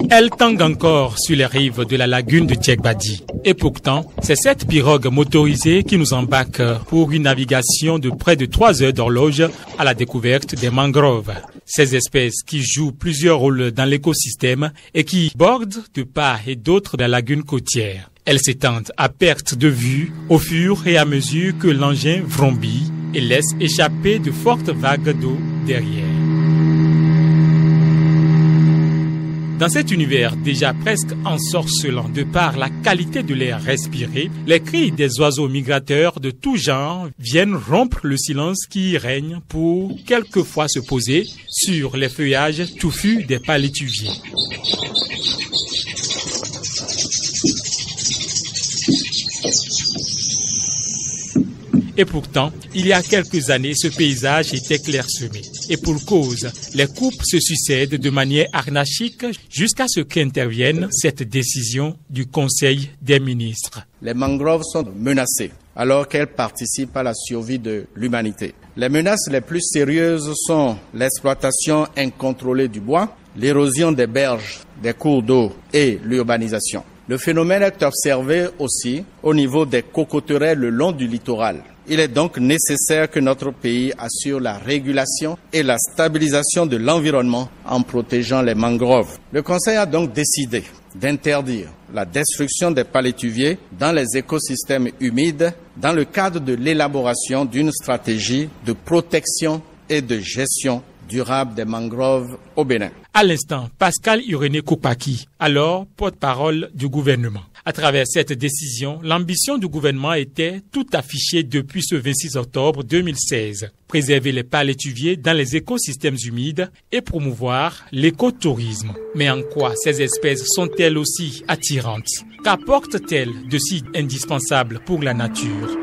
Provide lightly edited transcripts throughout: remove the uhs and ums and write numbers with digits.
Elle tangue encore sur les rives de la lagune de Djegbadi. Et pourtant, c'est cette pirogue motorisée qui nous embarque pour une navigation de près de 3 heures d'horloge à la découverte des mangroves. Ces espèces qui jouent plusieurs rôles dans l'écosystème et qui bordent de part et d'autre de la lagune côtière. Elles s'étendent à perte de vue au fur et à mesure que l'engin vrombit et laisse échapper de fortes vagues d'eau derrière. Dans cet univers déjà presque ensorcelant de par la qualité de l'air respiré, les cris des oiseaux migrateurs de tout genre viennent rompre le silence qui y règne pour quelquefois se poser sur les feuillages touffus des palétuviers. Et pourtant, il y a quelques années, ce paysage était clairsemé. Et pour cause, les coupes se succèdent de manière anarchique jusqu'à ce qu'intervienne cette décision du Conseil des ministres. Les mangroves sont menacées alors qu'elles participent à la survie de l'humanité. Les menaces les plus sérieuses sont l'exploitation incontrôlée du bois, l'érosion des berges, des cours d'eau et l'urbanisation. Le phénomène est observé aussi au niveau des cocoteraies le long du littoral. Il est donc nécessaire que notre pays assure la régulation et la stabilisation de l'environnement en protégeant les mangroves. Le Conseil a donc décidé d'interdire la destruction des palétuviers dans les écosystèmes humides dans le cadre de l'élaboration d'une stratégie de protection et de gestion durable des mangroves au Bénin. À l'instant, Pascal Irénée Koupaki, alors porte-parole du gouvernement. À travers cette décision, l'ambition du gouvernement était tout affichée depuis ce 26 octobre 2016. Préserver les palétuviers dans les écosystèmes humides et promouvoir l'écotourisme. Mais en quoi ces espèces sont-elles aussi attirantes? Qu'apportent-elles de si indispensable pour la nature?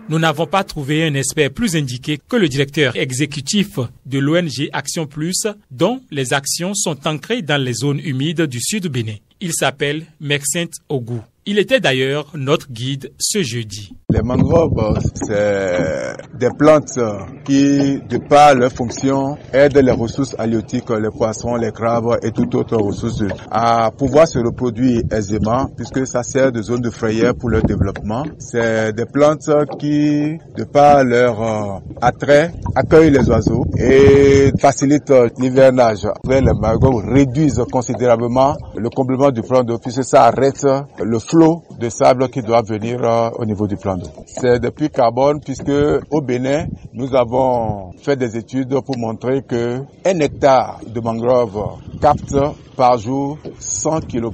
Nous n'avons pas trouvé un expert plus indiqué que le directeur exécutif de l'ONG Action Plus, dont les actions sont ancrées dans les zones humides du sud du Bénin. Il s'appelle Mercent Ogou. Il était d'ailleurs notre guide ce jeudi. Les mangroves, c'est des plantes qui, de par leur fonction, aident les ressources halieutiques, les poissons, les crabes et toutes autres ressources à pouvoir se reproduire aisément puisque ça sert de zone de frayère pour leur développement. C'est des plantes qui, de par leur attrait, accueillent les oiseaux et facilitent l'hivernage. Après, les mangroves réduisent considérablement le comblement du plan d'eau puisque ça arrête le flot de sable qui doit venir au niveau du plan d'eau. C'est des puits carbone puisque au Bénin, nous avons fait des études pour montrer que 1 hectare de mangrove capte par jour 100 kg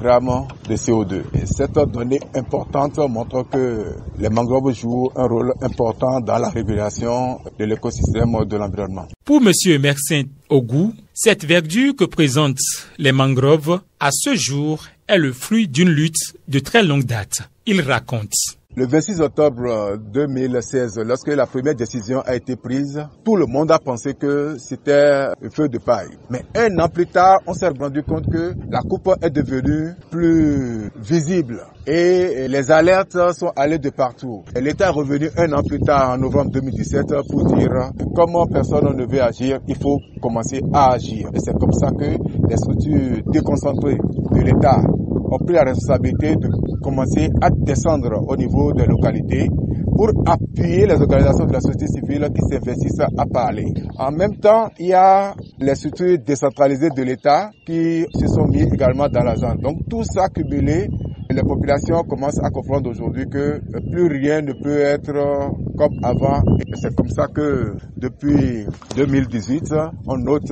de CO2. Et cette donnée importante montre que les mangroves jouent un rôle important dans la régulation de l'écosystème de l'environnement. Pour M. Mercent Ogou, cette verdure que présentent les mangroves, à ce jour, est le fruit d'une lutte de très longue date. Il raconte. Le 26 octobre 2016, lorsque la première décision a été prise, tout le monde a pensé que c'était un feu de paille. Mais 1 an plus tard, on s'est rendu compte que la coupe est devenue plus visible et les alertes sont allées de partout. L'État est revenu 1 an plus tard, en novembre 2017, pour dire comment personne ne veut agir, il faut commencer à agir. Et c'est comme ça que les structures déconcentrées de l'État ont pris la responsabilité de commencer à descendre au niveau des localités pour appuyer les organisations de la société civile qui s'investissent à parler. En même temps, il y a les structures décentralisées de l'État qui se sont mis également dans la zone. Donc tout ça cumulé, les populations commencent à comprendre aujourd'hui que plus rien ne peut être comme avant. Et c'est comme ça que depuis 2018, on note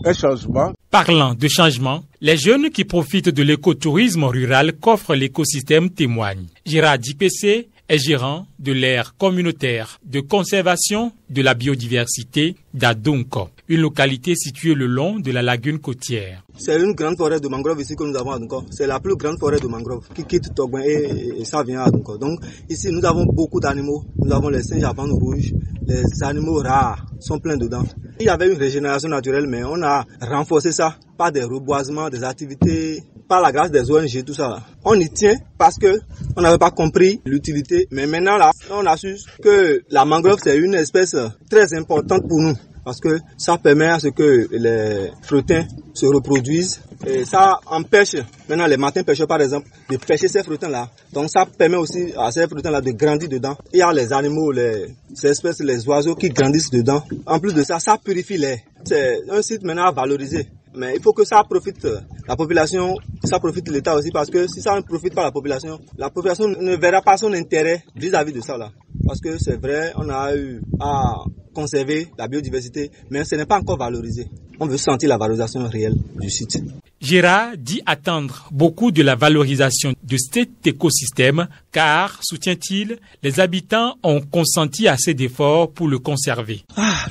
un changement. Parlant de changement, les jeunes qui profitent de l'écotourisme rural qu'offre l'écosystème témoignent. Gérard Dipessé est gérant de l'aire communautaire de conservation de la biodiversité d'Adunko, une localité située le long de la lagune côtière. C'est une grande forêt de mangroves ici que nous avons à Adunko. C'est la plus grande forêt de mangroves qui quitte Togouin et ça vient à Adunko. Donc ici nous avons beaucoup d'animaux. Nous avons les singes à bandes rouges, les animaux rares sont pleins dedans. Il y avait une régénération naturelle mais on a renforcé ça par des reboisements, des activités par la grâce des ONG, tout ça là. On y tient parce que on n'avait pas compris l'utilité. Mais maintenant là, on a su que la mangrove c'est une espèce très importante pour nous. Parce que ça permet à ce que les frettins se reproduisent. Et ça empêche, maintenant les martins pêcheurs par exemple, de pêcher ces frettins-là. Donc ça permet aussi à ces frettins-là de grandir dedans. Il y a les animaux, les espèces, les oiseaux qui grandissent dedans. En plus de ça, ça purifie l'air. C'est un site maintenant à valoriser. Mais il faut que ça profite la population, ça profite l'État aussi, parce que si ça ne profite pas la population ne verra pas son intérêt vis-à-vis de ça là. Parce que c'est vrai, on a eu à conserver la biodiversité, mais ce n'est pas encore valorisé. On veut sentir la valorisation réelle du site. Gérard dit attendre beaucoup de la valorisation de cet écosystème, car, soutient-il, les habitants ont consenti assez d'efforts pour le conserver.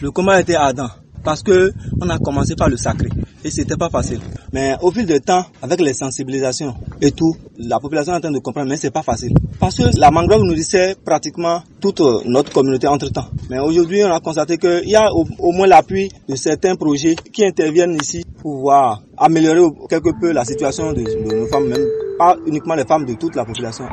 Le combat était ardent. Parce que on a commencé par le sacré et c'était pas facile. Mais au fil du temps, avec les sensibilisations et tout, la population est en train de comprendre, mais c'est pas facile. Parce que la mangrove nourrissait pratiquement toute notre communauté entre-temps. Mais aujourd'hui, on a constaté qu'il y a au moins l'appui de certains projets qui interviennent ici pour pouvoir améliorer quelque peu la situation de nos femmes, même pas uniquement les femmes, de toute la population.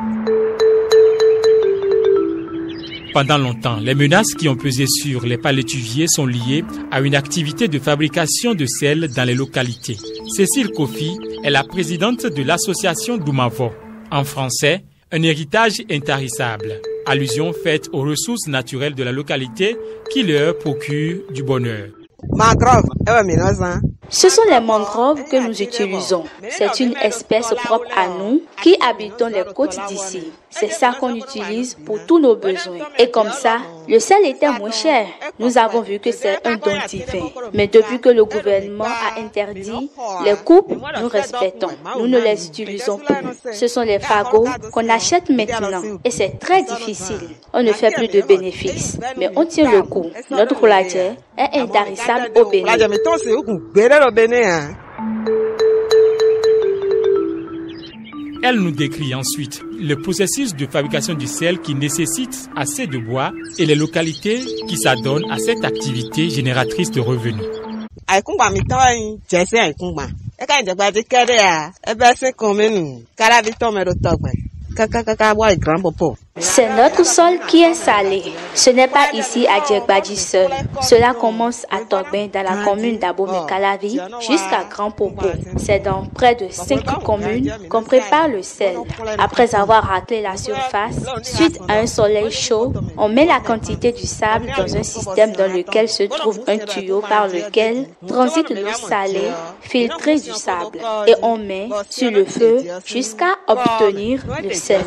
Pendant longtemps, les menaces qui ont pesé sur les palétuviers sont liées à une activité de fabrication de sel dans les localités. Cécile Kofi est la présidente de l'association Doumavo. En français, un héritage intarissable. Allusion faite aux ressources naturelles de la localité qui leur procurent du bonheur. Ce sont les mangroves que nous utilisons. C'est une espèce propre à nous qui habitons les côtes d'ici. C'est ça qu'on utilise pour tous nos besoins. Et comme ça, le sel était moins cher. Nous avons vu que c'est un don divin. Mais depuis que le gouvernement a interdit les coupes, nous respectons. Nous ne les utilisons plus. Ce sont les fagots qu'on achète maintenant. Et c'est très difficile. On ne fait plus de bénéfices. Mais on tient le coup. Notre rouladier est intarissable au Bénin. Elle nous décrit ensuite le processus de fabrication du sel qui nécessite assez de bois et les localités qui s'adonnent à cette activité génératrice de revenus. C'est notre sol qui est salé. Ce n'est pas ici à Djegbadji seul. Cela commence à Togben dans la commune d'Abomey-Calavi jusqu'à Grand Popo. C'est dans près de 5 communes qu'on prépare le sel. Après avoir raclé la surface, suite à un soleil chaud, on met la quantité du sable dans un système dans lequel se trouve un tuyau par lequel transite l'eau salée, filtrée du sable. Et on met sur le feu jusqu'à obtenir le sel.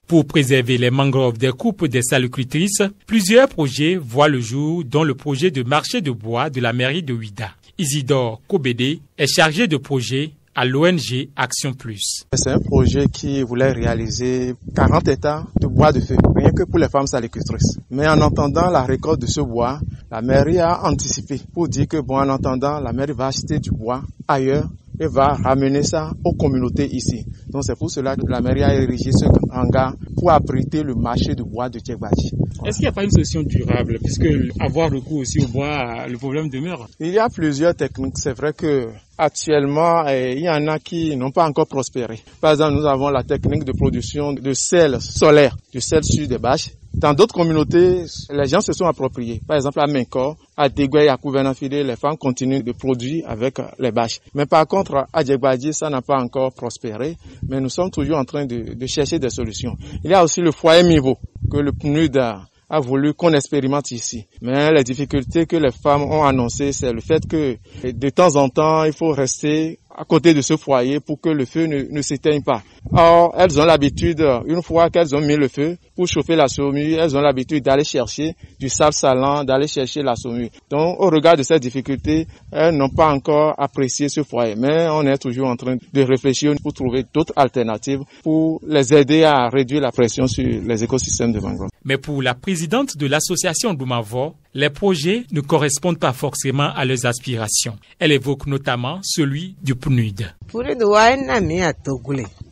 Pour préserver les mangroves des coupes des salicultrices, plusieurs projets voient le jour, dont le projet de marché de bois de la mairie de Ouida. Isidore Kobede est chargé de projet à l'ONG Action Plus. C'est un projet qui voulait réaliser 40 hectares de bois de feu, rien que pour les femmes salicultrices. Mais en entendant la récolte de ce bois, la mairie a anticipé pour dire que en attendant, la mairie va acheter du bois ailleurs et va ramener ça aux communautés ici. Donc c'est pour cela que la mairie a érigé ce hangar pour abriter le marché de bois de Djegbadji. Est-ce qu'il n'y a pas une solution durable, puisque avoir recours aussi au bois, le problème demeure? Il y a plusieurs techniques. C'est vrai que actuellement, il y en a qui n'ont pas encore prospéré. Par exemple, nous avons la technique de production de sel solaire, du sel sur des bâches. Dans d'autres communautés, les gens se sont appropriés. Par exemple, à Menkor, à Degwe et à Kouvenafide, les femmes continuent de produire avec les bâches. Mais par contre, à Djegbadji, ça n'a pas encore prospéré. Mais nous sommes toujours en train de chercher des solutions. Il y a aussi le foyer Mivo, que le PNUD a voulu qu'on expérimente ici. Mais les difficultés que les femmes ont annoncées, c'est le fait que de temps en temps, il faut rester à côté de ce foyer pour que le feu ne s'éteigne pas. Or, elles ont l'habitude, une fois qu'elles ont mis le feu pour chauffer la saumure, elles ont l'habitude d'aller chercher du sable salant, d'aller chercher la saumure. Donc, au regard de ces difficultés, elles n'ont pas encore apprécié ce foyer. Mais on est toujours en train de réfléchir pour trouver d'autres alternatives pour les aider à réduire la pression sur les écosystèmes de mangrove. Mais pour la présidente de l'association Doumavo, les projets ne correspondent pas forcément à leurs aspirations. Elle évoque notamment celui du PNUD.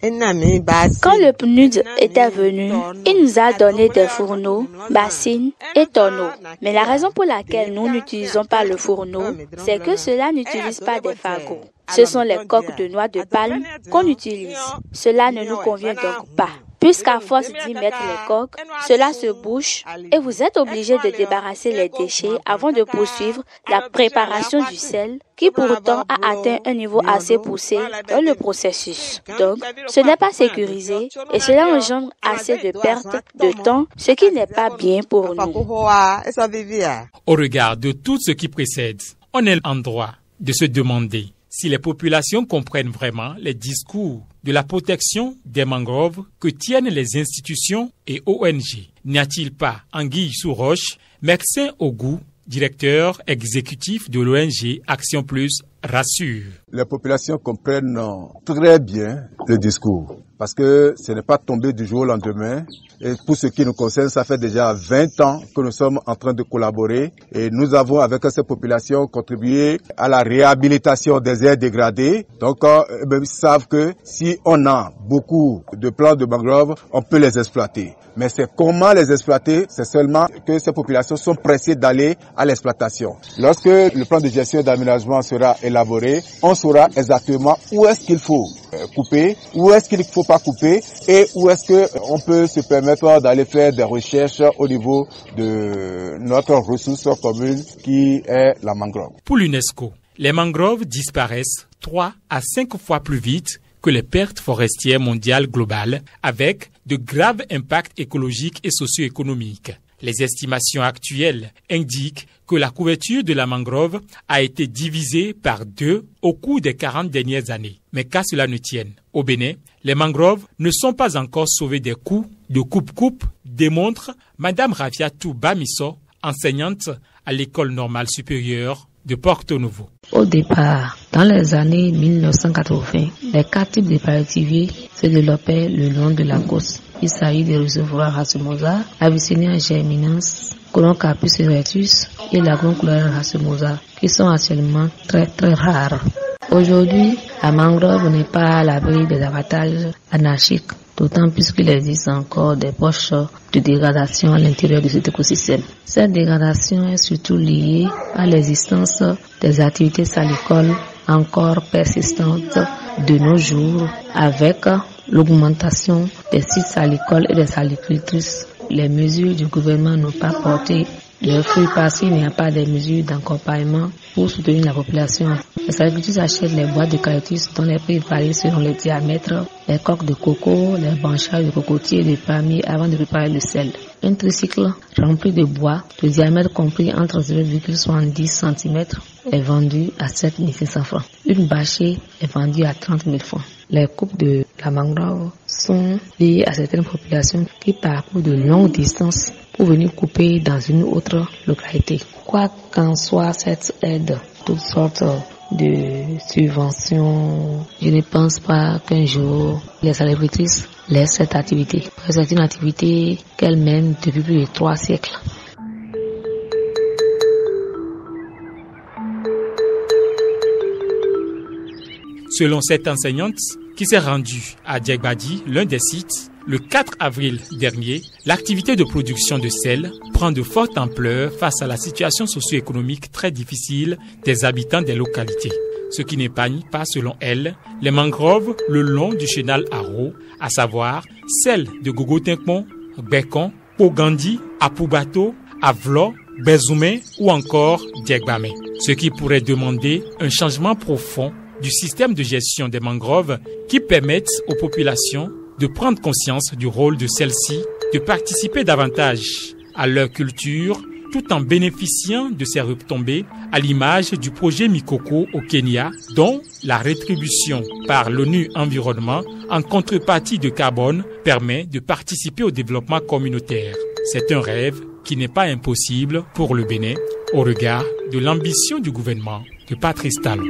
Quand le PNUD était venu, il nous a donné des fourneaux, bassines et tonneaux. Mais la raison pour laquelle nous n'utilisons pas le fourneau, c'est que cela n'utilise pas des fagots. Ce sont les coques de noix de palme qu'on utilise. Cela ne nous convient donc pas. Puisqu'à force d'y mettre les coques, cela se bouche et vous êtes obligé de débarrasser les déchets avant de poursuivre la préparation du sel qui pourtant a atteint un niveau assez poussé dans le processus. Donc, ce n'est pas sécurisé et cela engendre assez de pertes de temps, ce qui n'est pas bien pour nous. Au regard de tout ce qui précède, on est en droit de se demander si les populations comprennent vraiment les discours de la protection des mangroves que tiennent les institutions et ONG. N'y a-t-il pas Anguille Sous-Roche, médecin au goût, directeur exécutif de l'ONG Action Plus, rassure? Les populations comprennent très bien le discours parce que ce n'est pas tombé du jour au lendemain. Et pour ce qui nous concerne, ça fait déjà 20 ans que nous sommes en train de collaborer et nous avons avec ces populations contribué à la réhabilitation des aires dégradées. Donc, ils savent que si on a beaucoup de plants de mangroves, on peut les exploiter. Mais c'est comment les exploiter, c'est seulement que ces populations sont pressées d'aller à l'exploitation. Lorsque le plan de gestion et d'aménagement sera élaboré, on saura exactement où est-ce qu'il faut couper, où est-ce qu'il ne faut pas couper et où est-ce qu'on peut se permettre d'aller faire des recherches au niveau de notre ressource commune qui est la mangrove. Pour l'UNESCO, les mangroves disparaissent 3 à 5 fois plus vite que les pertes forestières mondiales globales, avec de graves impacts écologiques et socio-économiques. Les estimations actuelles indiquent que la couverture de la mangrove a été divisée par 2 au cours des 40 dernières années. Mais qu'à cela ne tienne, au Bénin, les mangroves ne sont pas encore sauvées des coups de coupe-coupe, démontre Madame Rafiatou Bamisso, enseignante à l'école normale supérieure de Porto Novo. Au départ, dans les années 1980, les 4 types de palétuviers se développaient le long de la côte. Il s'agit des réservoirs racemosa, Abyssinia germinans, Colocampus erectus et Lagon couleur racemosa, qui sont actuellement très rares. Aujourd'hui, la mangrove n'est pas à l'abri des abattages anarchiques, d'autant plus qu'il existe encore des poches de dégradation à l'intérieur de cet écosystème. Cette dégradation est surtout liée à l'existence des activités salicoles encore persistantes de nos jours, avec l'augmentation des sites salicoles et des salicultrices. Les mesures du gouvernement n'ont pas porté leurs fruits parce qu'il n'y a pas de mesures d'accompagnement pour soutenir la population. Les agriculteurs achètent les boîtes de caoutchouc dont les prix varient selon le diamètre, les coques de coco, les branchages de cocotiers et de palmiers avant de préparer le sel. Un tricycle rempli de bois, de diamètre compris entre 0,70 cm, est vendu à 7 500 francs. Une bâchée est vendue à 30 000 francs. Les coupes de la mangrove sont liées à certaines populations qui parcourent de longues distances pour venir couper dans une autre localité. Quoi qu'en soit cette aide, toutes sortes de subventions, je ne pense pas qu'un jour les agricultrices laissent cette activité. C'est une activité qu'elles mènent depuis plus de 3 siècles. Selon cette enseignante, qui s'est rendue à Djegbadi, l'un des sites, le 4 avril dernier, l'activité de production de sel prend de fortes ampleurs face à la situation socio-économique très difficile des habitants des localités. Ce qui n'épargne pas, selon elle, les mangroves le long du chenal Aro, à savoir celles de Gogotinkmon, Bekon, Pogandi, Apoubato, Avlo, Bezoumé ou encore Djegbame. Ce qui pourrait demander un changement profond du système de gestion des mangroves qui permettent aux populations de prendre conscience du rôle de celles-ci, de participer davantage à leur culture tout en bénéficiant de ces retombées à l'image du projet Mikoko au Kenya dont la rétribution par l'ONU Environnement en contrepartie de carbone permet de participer au développement communautaire. C'est un rêve qui n'est pas impossible pour le Bénin au regard de l'ambition du gouvernement de Patrice Talon.